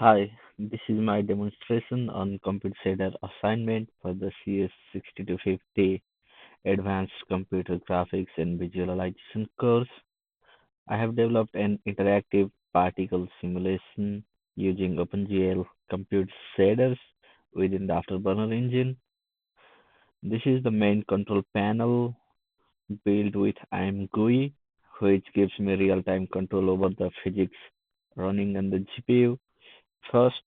Hi, this is my demonstration on computer shader assignment for the CS6250 Advanced Computer Graphics and Visualization course. I have developed an interactive particle simulation using OpenGL compute shaders within the AftrBurner engine. This is the main control panel built with ImGui, which gives me real-time control over the physics running on the GPU. First,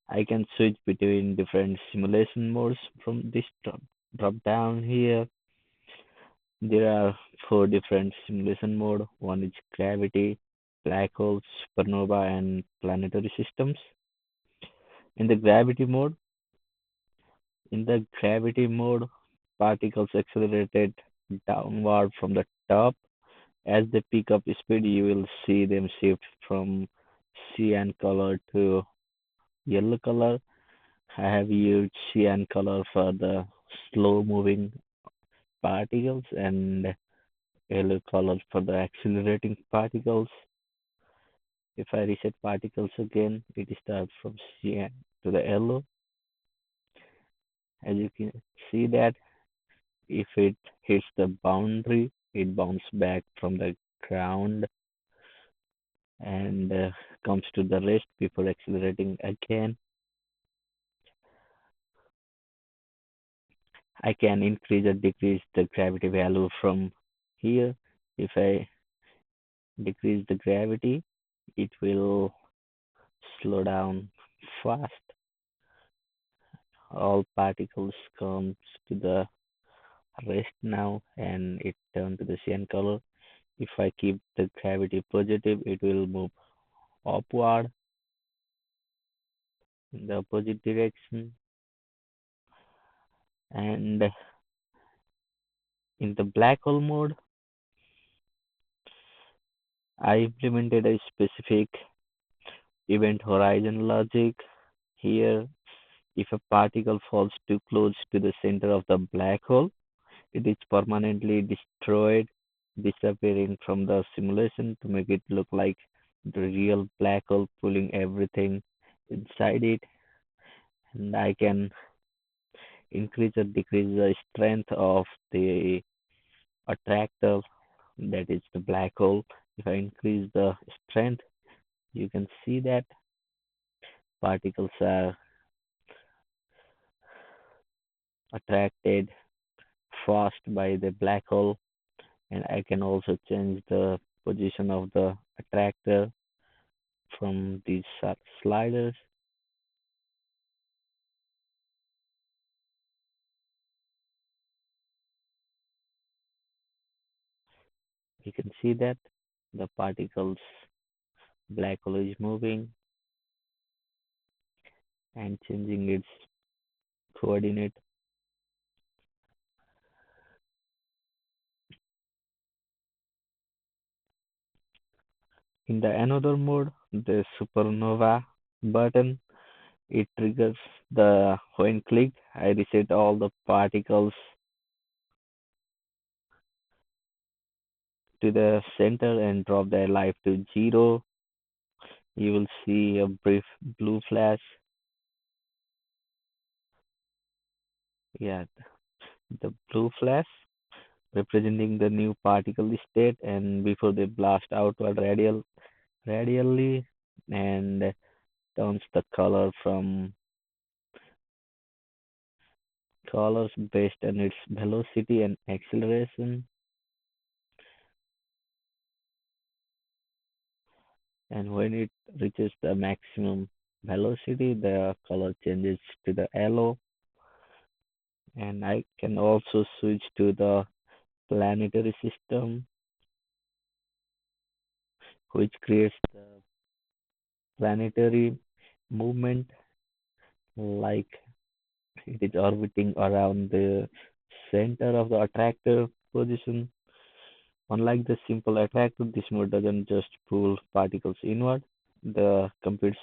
I can switch between different simulation modes from this drop down here. There are four different simulation mode. One is gravity, black holes, supernova, and planetary systems. In the gravity mode, in the gravity mode, particles accelerated downward from the top. As they pick up speed, you will see them shift from cyan color to yellow color. I have used cyan color for the slow moving particles and yellow color for the accelerating particles. If I reset particles again, it starts from cyan to the yellow. As you can see that if it hits the boundary, it bounces back from the ground and comes to the rest before accelerating again. I can increase or decrease the gravity value from here. If I decrease the gravity, it will slow down fast. All particles comes to the rest now and it turned to the cyan color. If I keep the gravity positive, it will move upward in the opposite direction. And in the black hole mode, I implemented a specific event horizon logic. Here, if a particle falls too close to the center of the black hole, it is permanently destroyed, disappearing from the simulation to make it look like the real black hole pulling everything inside it. And I can increase or decrease the strength of the attractor, that is the black hole. If I increase the strength, you can see that particles are attracted fast by the black hole, and I can also change the position of the attractor from these sliders. You can see that the particles black hole is moving and changing its coordinate. In the another mode, the supernova button, it triggers the when clicked. I reset all the particles to the center and drop their life to zero. You will see a brief blue flash. Yeah, the blue flash representing the new particle state and before they blast outward radially and turns the color from colors based on its velocity and acceleration. And when it reaches the maximum velocity, the color changes to the yellow. And I can also switch to the planetary system, which creates the planetary movement like it is orbiting around the center of the attractor position. Unlike the simple attractor, this mode doesn't just pull particles inward. The compute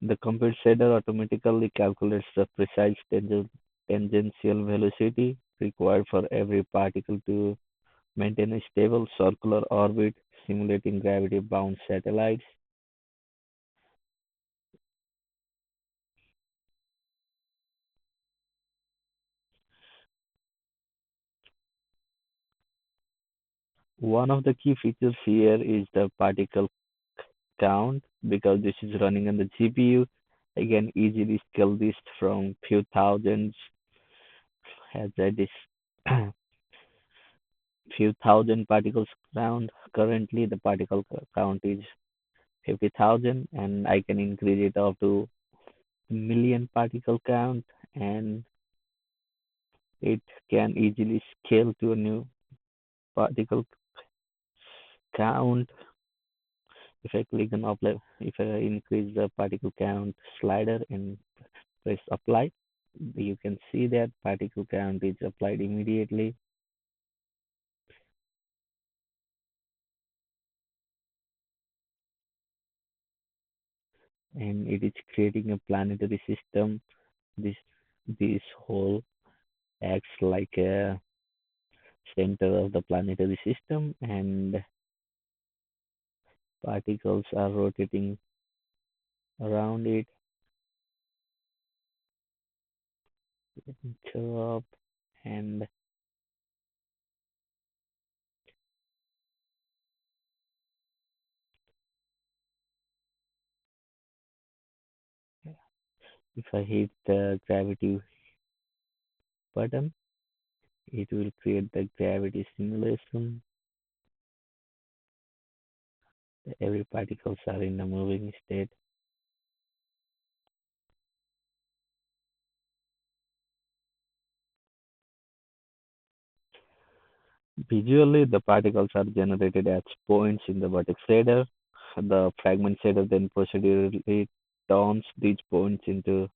the compute shader automatically calculates the precise tangential velocity required for every particle to maintain a stable circular orbit. simulating gravity-bound satellites. One of the key features here is the particle count because this is running on the GPU. I can easily scale this from few thousands as I this few thousand particles count. Currently, the particle count is 50,000, and I can increase it up to million particle count, and it can easily scale to a new particle count. If I click on apply, if I increase the particle count slider and press apply, you can see that particle count is applied immediately, and it is creating a planetary system. This whole acts like a center of the planetary system, and particles are rotating around it. Show up, and if I hit the gravity button, it will create the gravity simulation. Every particles are in a moving state. Visually, the particles are generated as points in the vertex shader. The fragment shader then procedurally turns these points into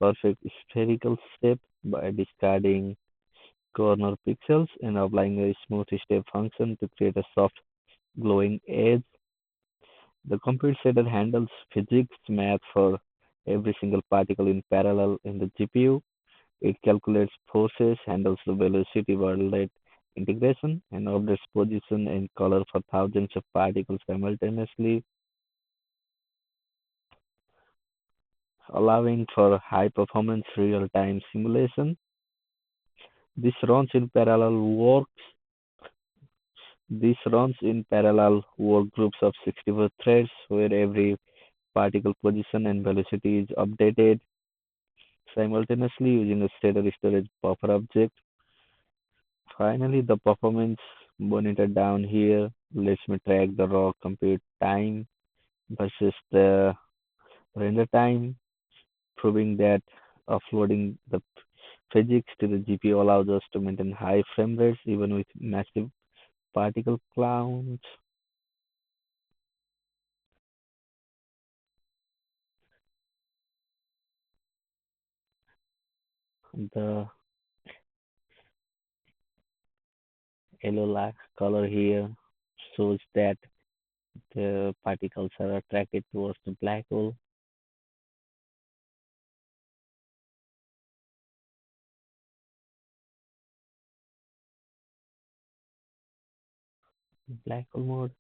perfect spherical shape by discarding corner pixels and applying a smooth step function to create a soft glowing edge. The computer shader handles physics math for every single particle in parallel in the GPU. It calculates forces, handles the velocity verlet integration, and updates position and color for thousands of particles simultaneously, allowing for high performance real time simulation. This runs in parallel works. This runs in parallel work groups of 64 threads where every particle position and velocity is updated simultaneously using a shader storage buffer object. Finally, the performance monitor down here lets me track the raw compute time versus the render time, proving that offloading the physics to the GPU allows us to maintain high frame rates even with massive particle clouds. The yellow color here shows that the particles are attracted towards the black hole. Black hole mode.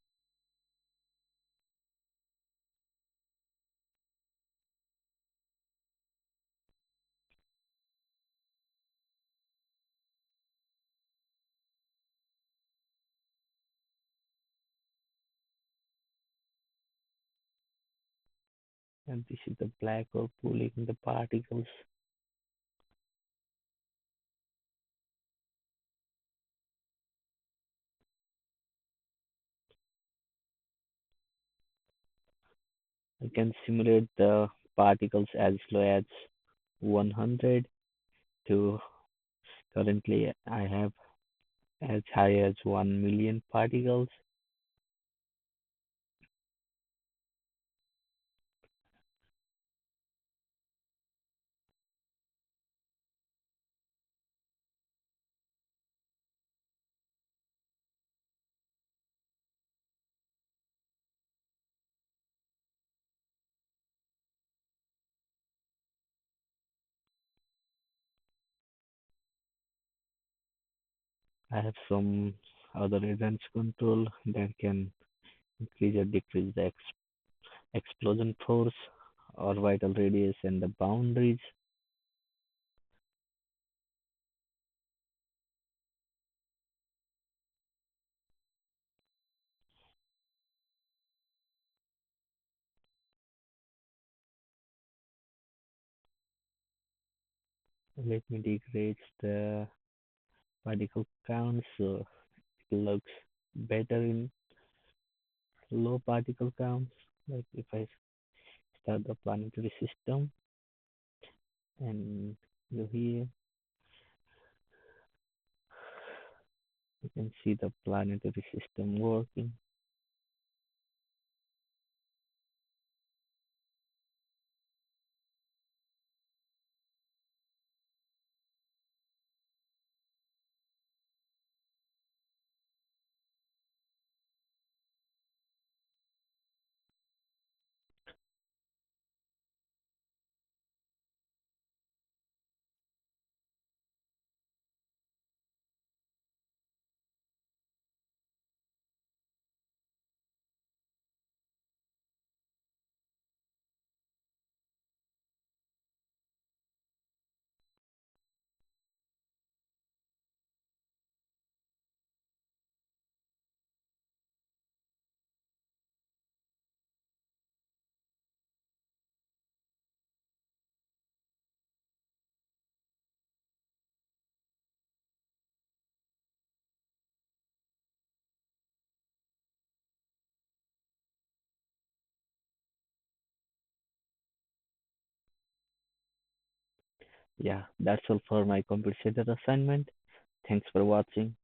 And this is the black hole pulling the particles. I can simulate the particles as low as 100 to currently I have as high as 1 million particles. I have some other advanced control that can increase or decrease the explosion force, orbital radius, and the boundaries. Let me decrease the particle count so it looks better in low particle counts. Like if I start the planetary system and go here, you can see the planetary system working. Yeah, that's all for my computer center assignment. Thanks for watching.